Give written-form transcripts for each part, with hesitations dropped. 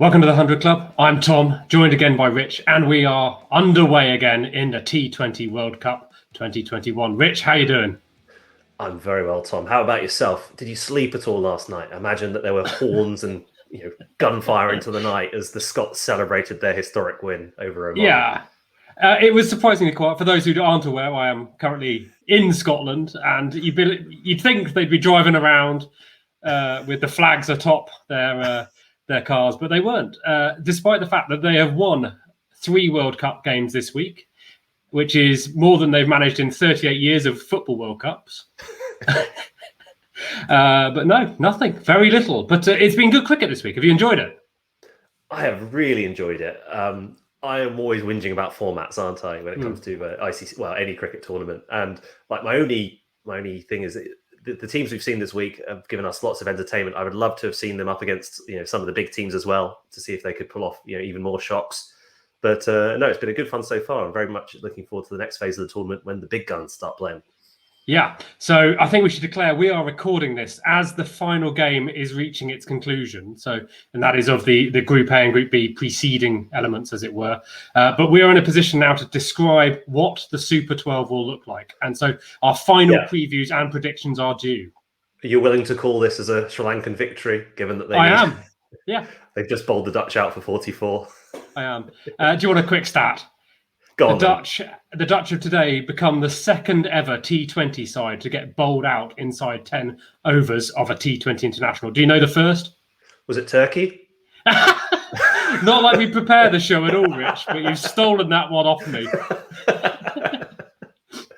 Welcome to the 100 Club. I'm Tom, joined again by Rich, and we are underway again in the T20 World Cup 2021. Rich, how you doing? I'm very well, Tom. How about yourself? Did you sleep at all last night? I imagine that there were horns and gunfire into the night as the Scots celebrated their historic win over Oman. Yeah, it was surprisingly quiet. For those who aren't aware, I am currently in Scotland, and you'd think they'd be driving around with the flags atop their cars, but they weren't, despite the fact that they have won 3 World Cup games this week, which is more than they've managed in 38 years of football World Cups. But no, nothing, very little. But it's been good cricket this week. Have you enjoyed it? I have really enjoyed it. I am always whinging about formats, aren't I, when it comes to ICC, well, any cricket tournament. And like my only thing is that the teams we've seen this week have given us lots of entertainment. I would love to have seen them up against some of the big teams as well to see if they could pull off even more shocks. But no, it's been a good fun so far. I'm very much looking forward to the next phase of the tournament when the big guns start playing. Yeah, so I think we should declare we are recording this as the final game is reaching its conclusion. And that is of the Group A and Group B preceding elements, as it were. But we are in a position now to describe what the Super 12 will look like. And so our final previews and predictions are due. Are you willing to call this as a Sri Lankan victory, given that I am. Yeah. They've just bowled the Dutch out for 44. I am. Do you want a quick stat? The Dutch of today become the second ever T20 side to get bowled out inside 10 overs of a T20 international. Do you know the first? Was it Turkey? Not like we prepare the show at all, Rich, but you've stolen that one off me.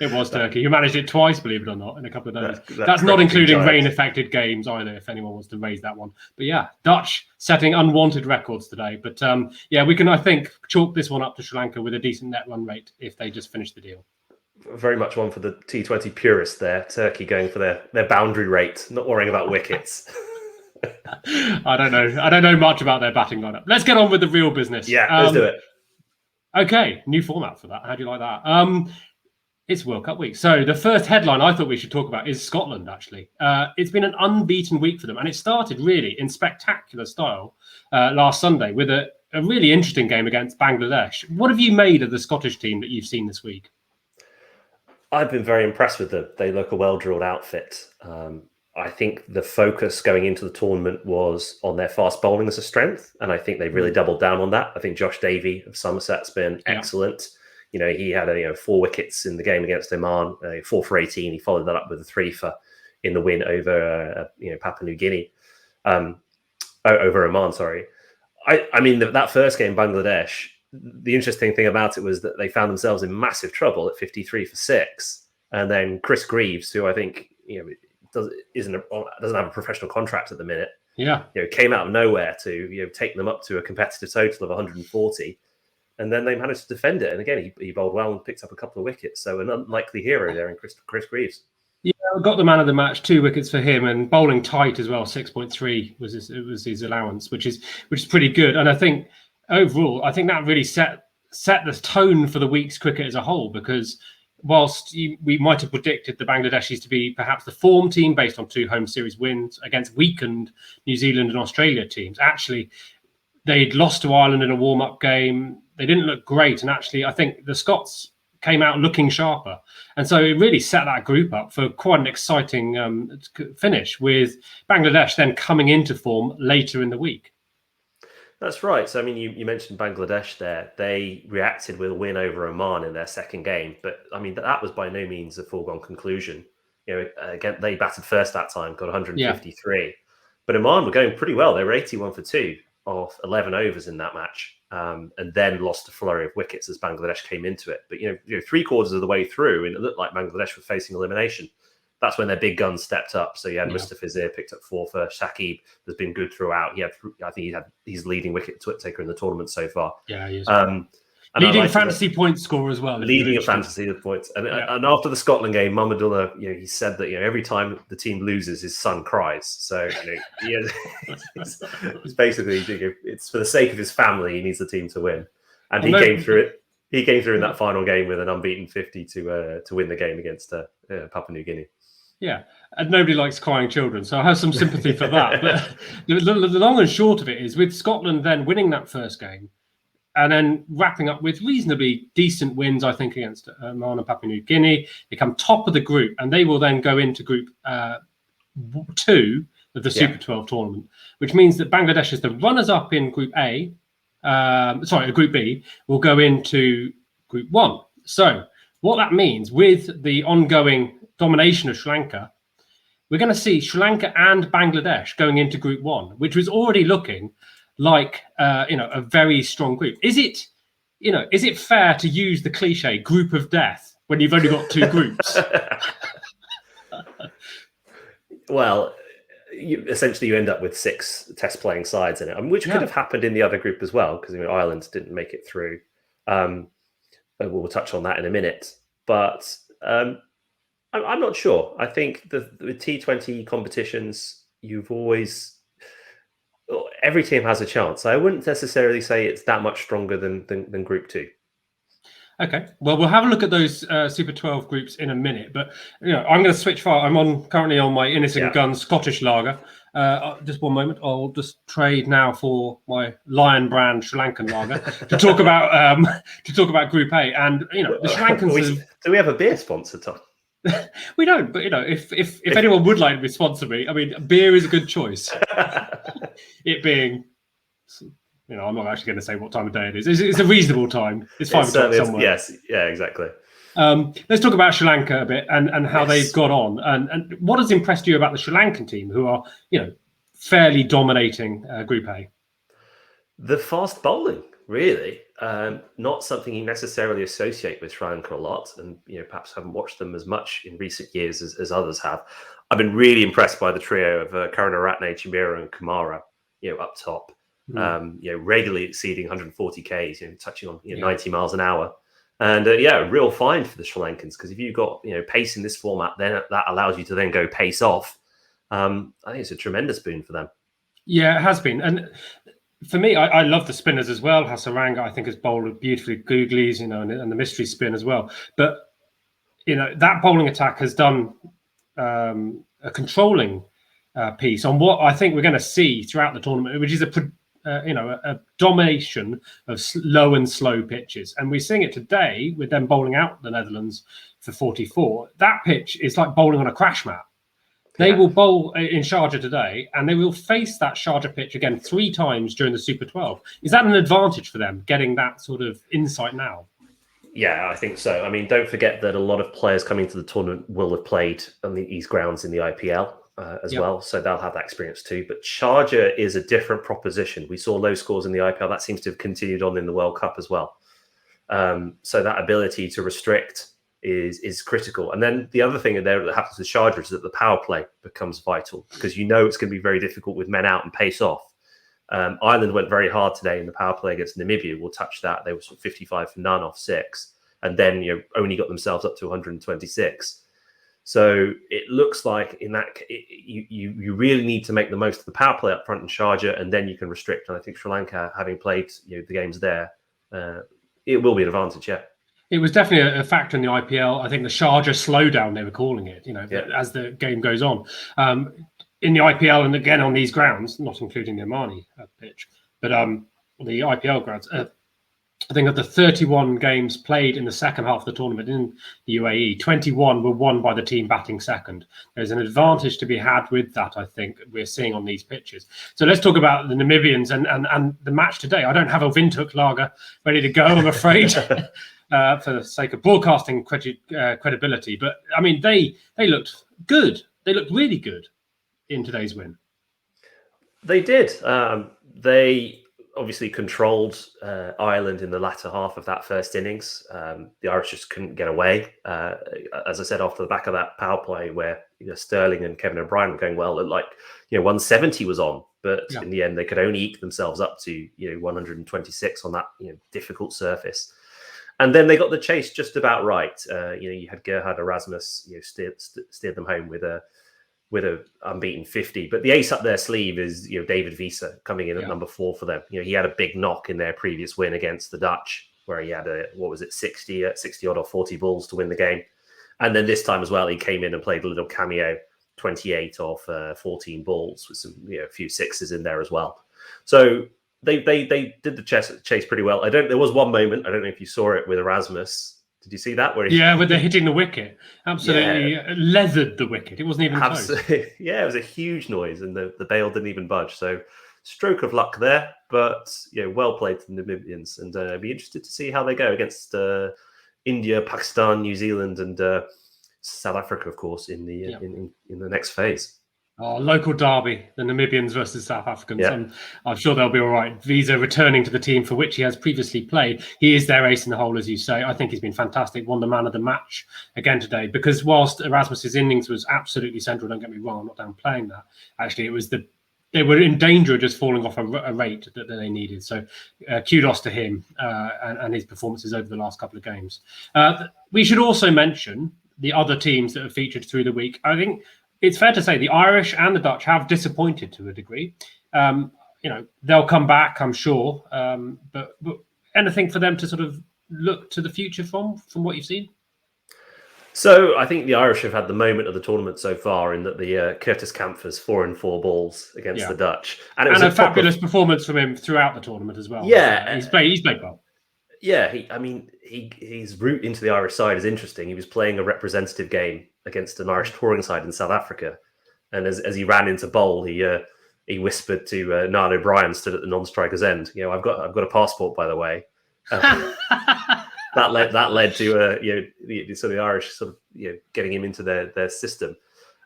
It was Turkey, who managed it twice, believe it or not, in a couple of days. That's not including rain-affected games either, if anyone wants to raise that one. But yeah, Dutch setting unwanted records today. But yeah, we can, I think, chalk this one up to Sri Lanka with a decent net run rate if they just finish the deal. Very much one for the T20 purists there. Turkey going for their boundary rate, not worrying about wickets. I don't know much about their batting lineup. Let's get on with the real business. Yeah, let's do it. Okay, new format for that. How do you like that? It's World Cup week. So the first headline I thought we should talk about is Scotland, actually. It's been an unbeaten week for them. And it started really in spectacular style last Sunday with a really interesting game against Bangladesh. What have you made of the Scottish team that you've seen this week? I've been very impressed with them. They look a well-drilled outfit. I think the focus going into the tournament was on their fast bowling as a strength. And I think they've really doubled down on that. I think Josh Davey of Somerset's been excellent. He had 4 wickets in the game against Oman, 4 for 18. He followed that up with a 3 for in the win over Papua New Guinea, over Oman. Sorry, I mean that first game, Bangladesh. The interesting thing about it was that they found themselves in massive trouble at 53 for 6, and then Chris Greaves, who I think doesn't have a professional contract at the minute, came out of nowhere to take them up to a competitive total of 140. And then they managed to defend it. And again, he bowled well and picked up a couple of wickets. So an unlikely hero there in Chris Greaves. Yeah, got the man of the match, 2 wickets for him, and bowling tight as well. 6.3 was his allowance, which is pretty good. And I think overall, I think that really set the tone for the week's cricket as a whole. Because whilst we might have predicted the Bangladeshis to be perhaps the form team based on 2 home series wins against weakened New Zealand and Australia teams, actually they'd lost to Ireland in a warm-up game. They didn't look great. And actually, I think the Scots came out looking sharper. And so it really set that group up for quite an exciting finish, with Bangladesh then coming into form later in the week. That's right. So, I mean, you mentioned Bangladesh there. They reacted with a win over Oman in their second game. But, I mean, that was by no means a foregone conclusion. Again, they batted first that time, got 153. Yeah. But Oman were going pretty well. They were 81 for 2 off 11 overs in that match. And then lost a flurry of wickets as Bangladesh came into it. But 3/4 of the way through, and it looked like Bangladesh were facing elimination. That's when their big guns stepped up. So you had Mustafizur picked up 4 for Shakib. Has been good throughout. He's leading wicket taker in the tournament so far. Yeah, he is. Leading fantasy point score as well. Leading a fantasy points. And after the Scotland game, Mamadullah, he said that every time the team loses, his son cries. So it's basically it's for the sake of his family. He needs the team to win, and he came through it. He came through in that final game with an unbeaten 50 to win the game against Papua New Guinea. Yeah, and nobody likes crying children, so I have some sympathy for that. But the long and short of it is, with Scotland then winning that first game, and then wrapping up with reasonably decent wins, I think, against Oman and Papua New Guinea, they come top of the group, and they will then go into Group 2 of the Super 12 tournament, which means that Bangladesh, as the runners-up in Group Group B, will go into Group 1. So what that means, with the ongoing domination of Sri Lanka, we're going to see Sri Lanka and Bangladesh going into Group 1, which was already looking like a very strong group. Is it fair to use the cliche group of death when you've only got 2 groups? Well, essentially you end up with 6 test playing sides in it, which could have happened in the other group as well, because Ireland didn't make it through. We'll touch on that in a minute, but I'm not sure. I think the T20 competitions, every team has a chance. I wouldn't necessarily say it's that much stronger than Group 2. Okay. Well, we'll have a look at those Super 12 groups in a minute, but I'm going to switch far. I'm currently on my Innocent Guns Scottish lager. Just one moment. I'll just trade now for my Lion brand Sri Lankan lager to talk about Group A. And the Sri Lankans. Do we have a beer sponsor, Tom? We don't, but if anyone would like to sponsor me, I mean, beer is a good choice. It being, I'm not actually going to say what time of day it is. It's a reasonable time. It's 5 o'clock somewhere. Yes, yeah, exactly. Let's talk about Sri Lanka a bit and how they've got on, and what has impressed you about the Sri Lankan team, who are fairly dominating Group A. The fast bowling, really. Not something you necessarily associate with Sri Lanka a lot, and perhaps haven't watched them as much in recent years as others have. I've been really impressed by the trio of Karunaratne, Chimera, and Kumara, up top. Regularly exceeding 140 Ks, touching on 90 miles an hour, and a real find for the Sri Lankans, because if you've got pace in this format, then that allows you to then go pace off. I think it's a tremendous boon for them. Yeah, it has been, and for me, I love the spinners as well. Hasaranga, I think, has bowled beautifully. Googlies, and the mystery spin as well. But that bowling attack has done a controlling piece on what I think we're going to see throughout the tournament, which is a domination of low and slow pitches. And we're seeing it today with them bowling out the Netherlands for 44. That pitch is like bowling on a crash mat. They will bowl in Sharjah today, and they will face that Sharjah pitch again 3 times during the Super 12. Is that an advantage for them, getting that sort of insight now? Yeah, I think so. I mean, don't forget that a lot of players coming to the tournament will have played on these grounds in the IPL as well, so they'll have that experience too. But Sharjah is a different proposition. We saw low scores in the IPL. That seems to have continued on in the World Cup as well. So that ability to restrict is critical. And then the other thing that happens with Sharjah is that the power play becomes vital, because it's going to be very difficult with men out and pace off. Ireland went very hard today in the power play against Namibia. We'll touch that. They were sort of 55 for none off 6, and then only got themselves up to 126. So it looks like in that you really need to make the most of the power play up front in Sharjah, and then you can restrict. And I think Sri Lanka, having played the games there, it will be an advantage. Yeah. It was definitely a factor in the IPL. I think the Sharjah slowdown, they were calling it, as the game goes on. In the IPL, and again on these grounds, not including the Omani pitch, but the IPL grounds, I think of the 31 games played in the second half of the tournament in the UAE, 21 were won by the team batting second. There's an advantage to be had with that, I think, we're seeing on these pitches. So let's talk about the Namibians and the match today. I don't have a Windhoek lager ready to go, I'm afraid. For the sake of broadcasting credibility. But, I mean, they looked good. They looked really good in today's win. They did. They obviously controlled Ireland in the latter half of that first innings. The Irish just couldn't get away. As I said, after the back of that power play where Sterling and Kevin O'Brien were going well, it looked like 170 was on. But in the end, they could only eke themselves up to 126 on that difficult surface. And then they got the chase just about right. You had Gerhard Erasmus steered them home with a unbeaten 50. But the ace up their sleeve is David Wiese coming in at number 4 for them. He had a big knock in their previous win against the Dutch, where he had 60 odd or 40 balls to win the game. And then this time as well, he came in and played a little cameo, 28 off 14 balls with some, a few sixes in there as well. So they did the chase pretty well. There was one moment, I don't know if you saw it with Erasmus. Did you see that? When they're hitting the wicket, absolutely leathered the wicket. It wasn't even close. Yeah, it was a huge noise, and the bail didn't even budge. So, stroke of luck there, but well played to the Namibians, and I'd be interested to see how they go against India, Pakistan, New Zealand, and South Africa, of course, in the next phase. Oh, local derby, the Namibians versus South Africans. Yeah. I'm sure they'll be all right. Visa returning to the team for which he has previously played. He is their ace in the hole, as you say. I think he's been fantastic. Won the man of the match again today. Because whilst Erasmus's innings was absolutely central, don't get me wrong, I'm not downplaying that. Actually, it was they were in danger of just falling off a rate that they needed. So kudos to him and his performances over the last couple of games. We should also mention the other teams that have featured through the week. I think it's fair to say the Irish and the Dutch have disappointed to a degree. They'll come back, I'm sure. But anything for them to sort of look to the future from what you've seen? So I think the Irish have had the moment of the tournament so far in that the Curtis Campher's 4 and 4 balls against the Dutch. And it was a fabulous performance from him throughout the tournament as well. Yeah. He's played well. Yeah, his route into the Irish side is interesting. He was playing a representative game against an Irish touring side in South Africa, and as he ran into bowl, he whispered to Nan O'Brien, stood at the non-striker's end. I've got a passport, by the way. That led to the Irish sort of getting him into their system.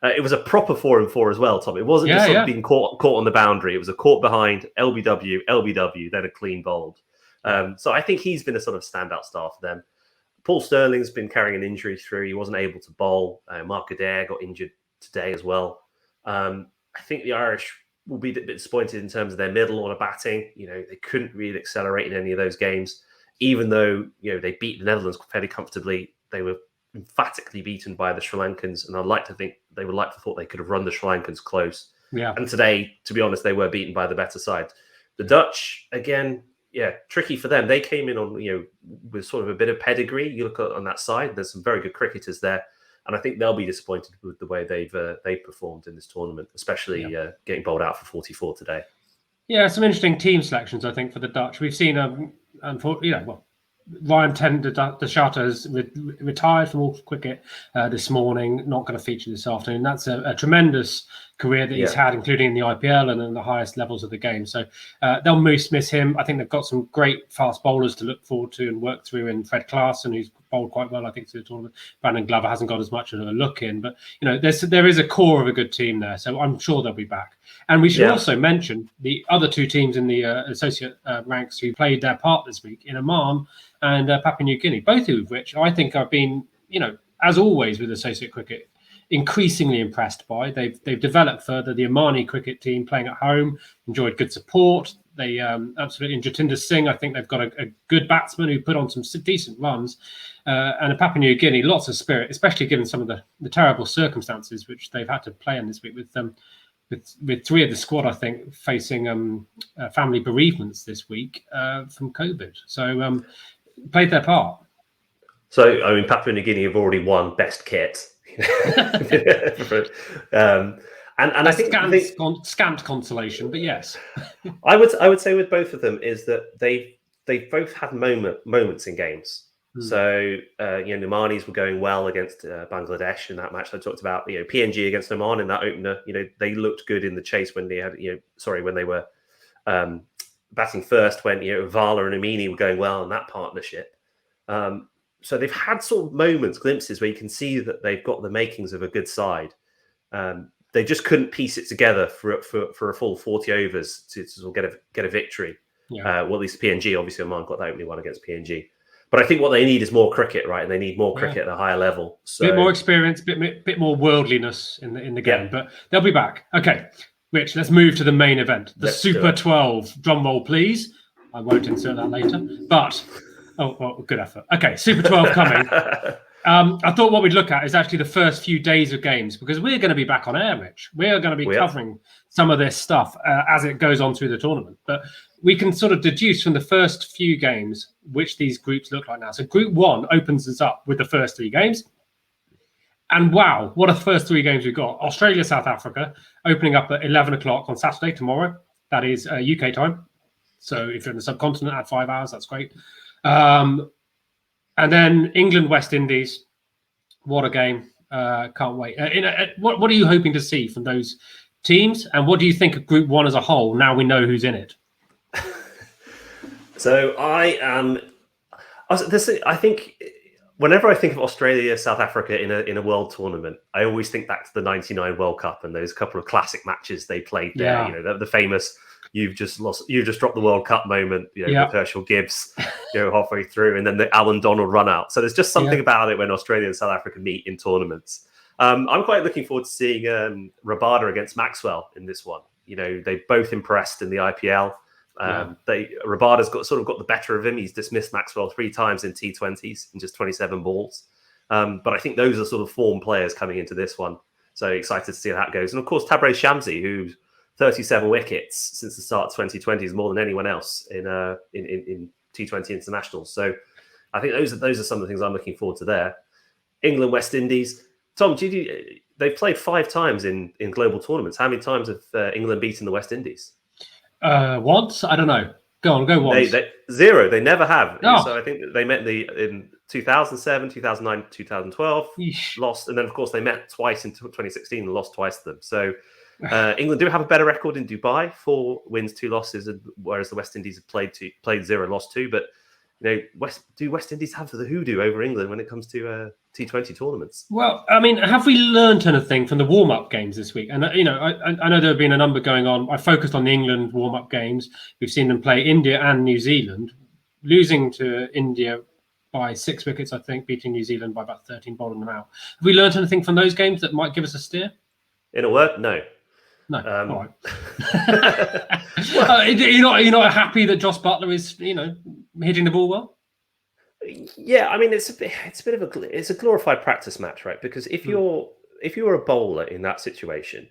It was a proper 4 and 4 as well, Tom. It wasn't just sort of being caught on the boundary. It was a caught behind, LBW, then a clean bowled. So I think he's been a sort of standout star for them. Paul Sterling's been carrying an injury through. He wasn't able to bowl. Mark Adair got injured today as well. I think the Irish will be a bit disappointed in terms of their middle order batting. They couldn't really accelerate in any of those games, even though they beat the Netherlands fairly comfortably. They were emphatically beaten by the Sri Lankans, and I'd like to think they would like to thought they could have run the Sri Lankans close. Yeah. And today, to be honest, they were beaten by the better side. The Dutch, again, tricky for them. They came in on with sort of a bit of pedigree. You look on that side, there's some very good cricketers there, and I think they'll be disappointed with the way they've performed in this tournament, especially getting bowled out for 44 today. Yeah, some interesting team selections, I think, for the Dutch. We've seen Ryan de Chater has retired from all cricket this morning, not going to feature this afternoon. That's a tremendous career that he's had, including in the IPL and in the highest levels of the game. So they'll miss him. I think they've got some great fast bowlers to look forward to and work through in Fred Klaassen, who's bowled quite well, I think, through the tournament. Brandon Glover hasn't got as much of a look in, but there is a core of a good team there. So I'm sure they'll be back. And we should also mention the other two teams in the associate ranks who played their part this week in Oman and Papua New Guinea, both of which I think have been, as always with associate cricket, increasingly impressed by. They've developed further. The Omani cricket team playing at home enjoyed good support. They absolutely, and Jatinder Singh, I think they've got a good batsman who put on some decent runs. And a Papua New Guinea, lots of spirit, especially given some of the terrible circumstances which they've had to play in this week with three of the squad, I think, facing family bereavements this week from COVID. So played their part. So, Papua New Guinea have already won best kit. And I think scant consolation, but yes. I would say with both of them is that they both had moments in games. So Nomani's were going well against Bangladesh in that match I talked about. PNG against Oman in that opener. They looked good in the chase when they had when they were batting first. When Vala and Amini were going well in that partnership. So they've had sort of moments, glimpses where you can see that they've got the makings of a good side. They just couldn't piece it together for a full 40 overs to sort of get a victory. Yeah. Well, at least PNG, obviously Oman got that opening one against PNG. But I think what they need is more cricket, right? And they need more cricket at a higher level. So bit more experience, bit more worldliness in the game. But they'll be back. Okay, Rich, let's move to the main event. The Super 12. Drum roll, please. I won't insert that later. But good effort. Okay, Super 12 coming. I thought what we'd look at is actually the first few days of games, because we're going to be back on air, Rich. We're going to be covering some of this stuff as it goes on through the tournament. But we can sort of deduce from the first few games which these groups look like now. So Group 1 opens us up with the first 3 games. And wow, what a first three games we've got. Australia, South Africa, opening up at 11 o'clock on Saturday, tomorrow. That is UK time. So if you're in the subcontinent, add 5 hours, that's great. And then England, West Indies. What a game. Can't wait. What are you hoping to see from those teams? And what do you think of Group 1 as a whole, now we know who's in it? So I think whenever I think of Australia, South Africa in a world tournament, I always think back to the '99 World Cup and those couple of classic matches they played there. Yeah. You know, the famous "you've just dropped the World Cup" moment. You know, with Herschel Gibbs, halfway through, and then the Alan Donald run out. So there's just something about it when Australia and South Africa meet in tournaments. I'm quite looking forward to seeing Rabada against Maxwell in this one. You know, they both impressed in the IPL. Rabada's got the better of him. He's dismissed Maxwell 3 times in T20s in just 27 balls. But I think those are sort of form players coming into this one. So excited to see how that goes. And of course, Tabraiz Shamsi, who's 37 wickets since the start of 2020 is more than anyone else in T20 internationals. So I think those are some of the things I'm looking forward to there. England, West Indies. Tom, they've played 5 times in global tournaments. How many times have England beaten the West Indies? Once? I don't know. Go once. Zero. They never have. Oh. So I think they met in 2007, 2009, 2012, lost. And then, of course, they met twice in 2016 and lost twice to them. So England do have a better record in Dubai, 4 wins, 2 losses, whereas the West Indies have played 0, lost 2. But West Indies have the hoodoo over England when it comes to T20 tournaments? Well, I mean, have we learned anything from the warm-up games this week? And I know there have been a number going on. I focused on the England warm-up games. We've seen them play India and New Zealand, losing to India by 6 wickets, I think, beating New Zealand by about 13, bowling them out. Have we learned anything from those games that might give us a steer? In a word, no. No. All right. You're not happy that Joss Buttler is, hitting the ball well? Yeah, I mean it's a glorified practice match, right? Because if you're a bowler in that situation,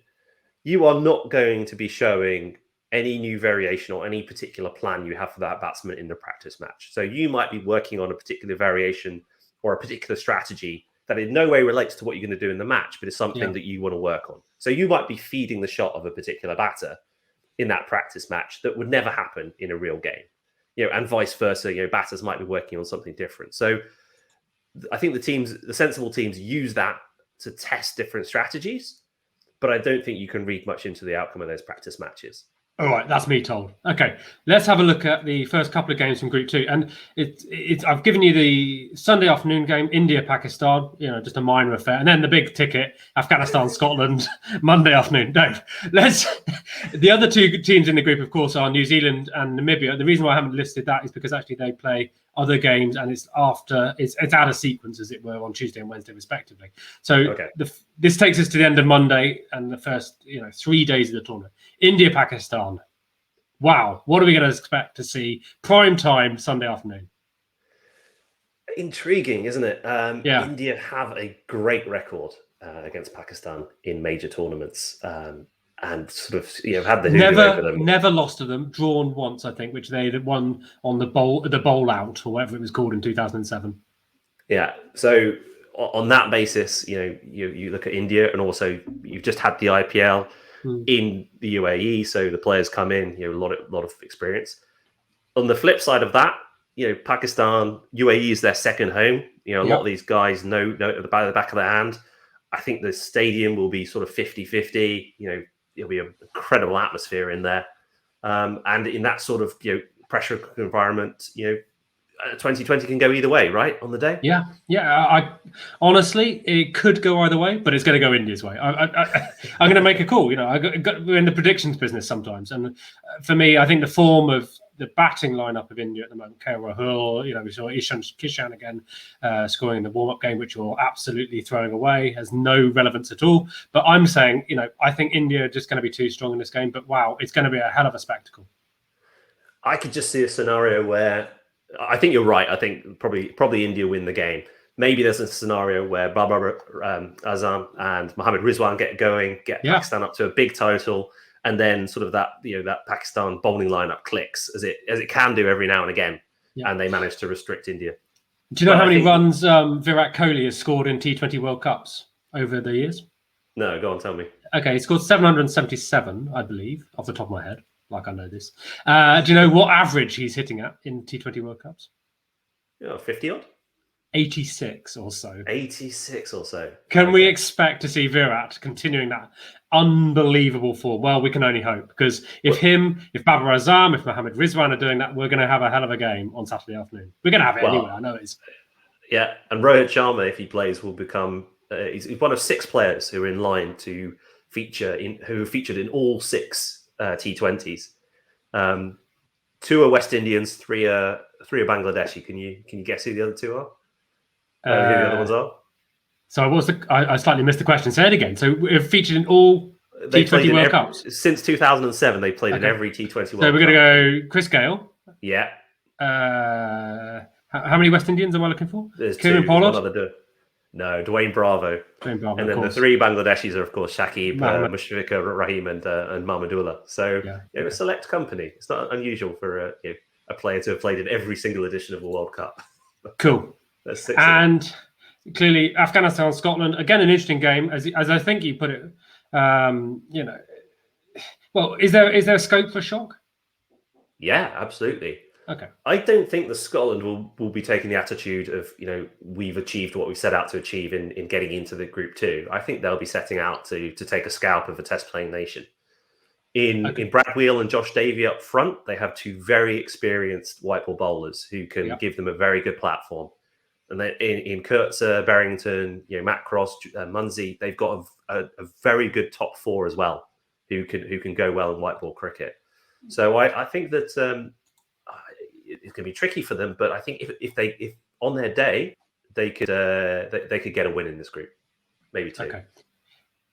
you are not going to be showing any new variation or any particular plan you have for that batsman in the practice match. So you might be working on a particular variation or a particular strategy that in no way relates to what you're going to do in the match, but it's something that you want to work on. So you might be feeding the shot of a particular batter in that practice match that would never happen in a real game. And vice versa, batters might be working on something different. So I think the sensible teams use that to test different strategies, but I don't think you can read much into the outcome of those practice matches. All right, that's me told. Okay, let's have a look at the first couple of games from Group 2. And I've given you the Sunday afternoon game, India-Pakistan, just a minor affair. And then the big ticket, Afghanistan-Scotland, Monday afternoon. No, the other 2 teams in the group, of course, are New Zealand and Namibia. The reason why I haven't listed that is because actually they play other games and it's out of sequence, as it were, on Tuesday and Wednesday, respectively. So this takes us to the end of Monday and the first 3 days of the tournament. India-Pakistan. Wow. What are we going to expect to see? Prime time, Sunday afternoon. Intriguing, isn't it? India have a great record against Pakistan in major tournaments and sort of had the hoodoo over them. Never lost to them. Drawn once, I think, which they won on the bowl out or whatever it was called in 2007. Yeah. So on that basis, you look at India and also you've just had the IPL in the UAE, so the players come in, a lot of experience. On the flip side of that, Pakistan, UAE is their second home. A lot of these guys know at the back of their hand. I think the stadium will be sort of 50-50. It'll be an incredible atmosphere in there. And in that sort of pressure environment, 2020 can go either way, right, on the day? Yeah. I honestly, it could go either way, but it's going to go India's way. I'm going to make a call. We're in the predictions business sometimes, and for me, I think the form of the batting lineup of India at the moment, KL Rahul, we saw Ishan Kishan again scoring in the warm-up game, which you're absolutely throwing away, has no relevance at all. But I'm saying, I think India are just going to be too strong in this game. But wow, it's going to be a hell of a spectacle. I could just see a scenario where. I think you're right. I think probably India win the game. Maybe there's a scenario where Babar Azam and Mohammad Rizwan get going, get Pakistan up to a big total, and then sort of that that Pakistan bowling lineup clicks as it can do every now and again, and they manage to restrict India. Do you know how many runs Virat Kohli has scored in T20 World Cups? over the years? No, go on, tell me. Okay, he scored 777, I believe, off the top of my head. Like I know this. Do you know what average he's hitting at in T20 World Cups? 50 odd? 86 or so. 86 or so. Can we expect to see Virat continuing that unbelievable form? Well, we can only hope, because if Babar Azam, if Mohammad Rizwan are doing that, we're going to have a hell of a game on Saturday afternoon. We're going to have it anyway. I know it is. Yeah, and Rohit Sharma, if he plays, will become he's one of 6 players who are in line to who have featured in all 6 T20s. 2 are West Indians, 3 are Bangladeshi. Can you guess who the other 2 are? Who the other ones are? So I slightly missed the question. Say it again. So we've featured in all T20 World Cups since 2007. They played in every T20 World Cup. So we're going to go Chris Gale. Yeah. How many West Indians am I looking for? There's Kieran 2. Pollard? No, Dwayne Bravo. And then the 3 Bangladeshis are, of course, Shakib, Mushfiqur Rahim, and Mahmudullah. So a select company. It's not unusual for a player to have played in every single edition of the World Cup. Cool. That's 6. And clearly, Afghanistan, Scotland, again, an interesting game, as I think you put it. Well, is there a scope for shock? Yeah, absolutely. Okay. I don't think that Scotland will be taking the attitude of, we've achieved what we set out to achieve in getting into the Group 2. I think they'll be setting out to take a scalp of a test-playing nation. In Brad Wheel and Josh Davey up front, they have 2 very experienced white ball bowlers who can give them a very good platform. And then in Kurtzer, Barrington, Matt Cross, Munsey, they've got a very good top 4 as well, who can go well in white ball cricket. So I think that it's going to be tricky for them, but I think if on their day they could get a win in this group, maybe 2. Okay.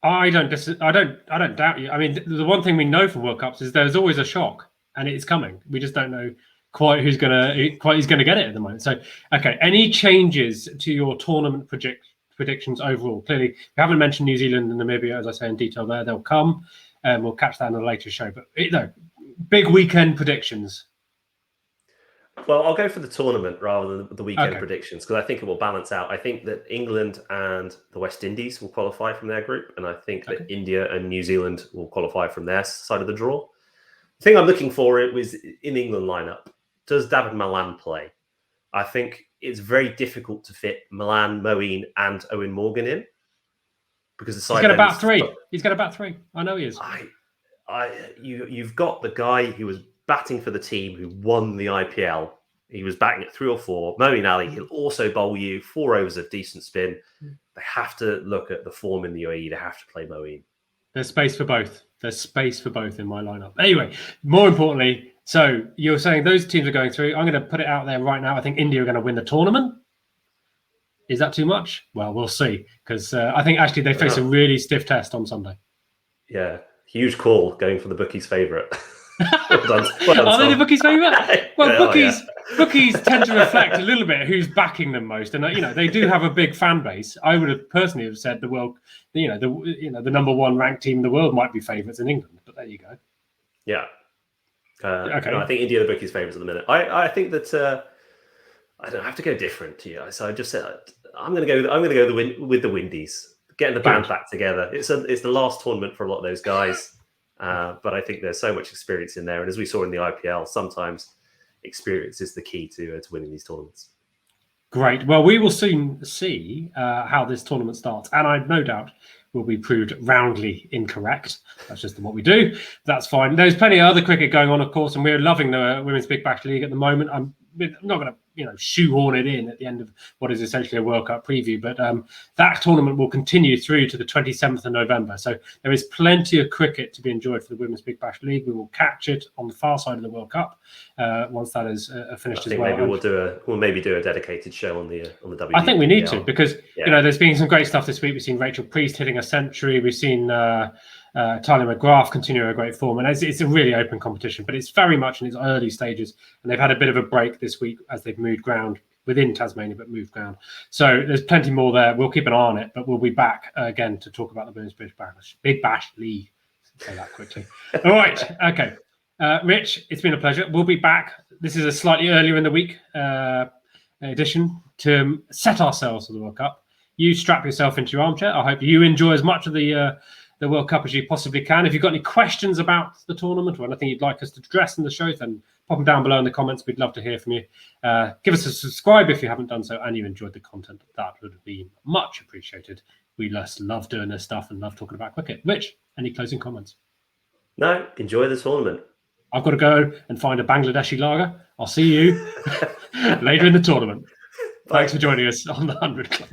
I don't doubt you. I mean, the one thing we know from World Cups is there's always a shock, and it's coming. We just don't know quite who's gonna get it at the moment. So, okay, any changes to your tournament predictions overall? Clearly, we haven't mentioned New Zealand and Namibia, as I say in detail there. They'll come, and we'll catch that in a later show. But big weekend predictions. Well, I'll go for the tournament rather than the weekend predictions, because I think it will balance out. I think that England and the West Indies will qualify from their group, and I think that India and New Zealand will qualify from their side of the draw. The thing I'm looking for was in the England lineup. Does David Malan play? I think it's very difficult to fit Malan, Moeen, and Owen Morgan in, because the side he's got about 3. He's got about 3. I know he is. You've got the guy who was batting for the team who won the IPL. He was batting at 3 or 4. Moeen Ali, he'll also bowl you 4 overs of decent spin. They have to look at the form in the UAE. They have to play Moeen. There's space for both. There's space for both in my lineup. Anyway, more importantly, so you're saying those teams are going through. I'm going to put it out there right now. I think India are going to win the tournament. Is that too much? Well, we'll see, because I think actually they face a really stiff test on Sunday. Yeah, huge call going for the bookies' favourite. Well done, are they the bookies' favourite? Well, bookies tend to reflect a little bit who's backing them most, and they do have a big fan base. I would have personally said the world, the number 1 ranked team in the world might be favourites in England, but there you go. Yeah. I think India are the bookies' favourites at the minute. I think that I don't have to go different to you. So I just said I'm going to go with the Windies, getting the band back together. It's the last tournament for a lot of those guys. But I think there's so much experience in there. And as we saw in the IPL, sometimes experience is the key to winning these tournaments. Great. Well, we will soon see how this tournament starts. And I no doubt will be proved roundly incorrect. That's just what we do. That's fine. There's plenty of other cricket going on, of course, and we're loving the Women's Big Bash League at the moment. I'm not going to shoehorn it in at the end of what is essentially a World Cup preview, but that tournament will continue through to the 27th of November. So there is plenty of cricket to be enjoyed for the Women's Big Bash League. We will catch it on the far side of the World Cup once that is finished as well. Maybe we'll maybe do a dedicated show on the WBL. I think we need to, because there's been some great stuff this week. We've seen Rachel Priest hitting a century. We've seen Tyler McGrath continuing a great form, and it's a really open competition, but it's very much in its early stages, and they've had a bit of a break this week as they've moved ground within Tasmania, but moved ground. So there's plenty more there. We'll keep an eye on it, but we'll be back again to talk about the Women's Big Bash League. Say that quickly. All right. Okay. Rich, it's been a pleasure. We'll be back. This is a slightly earlier in the week edition to set ourselves for the World Cup. you strap yourself into your armchair. I hope you enjoy as much of the World Cup as you possibly can. If you've got any questions about the tournament or anything you'd like us to address in the show, then pop them down below in the comments. We'd love to hear from you. Give us a subscribe if you haven't done so and you enjoyed the content. That would be much appreciated. We just love doing this stuff and love talking about cricket. Rich, any closing comments? No, enjoy the tournament. I've got to go and find a Bangladeshi lager. I'll see you later in the tournament. Thanks for joining us on the 100 Club.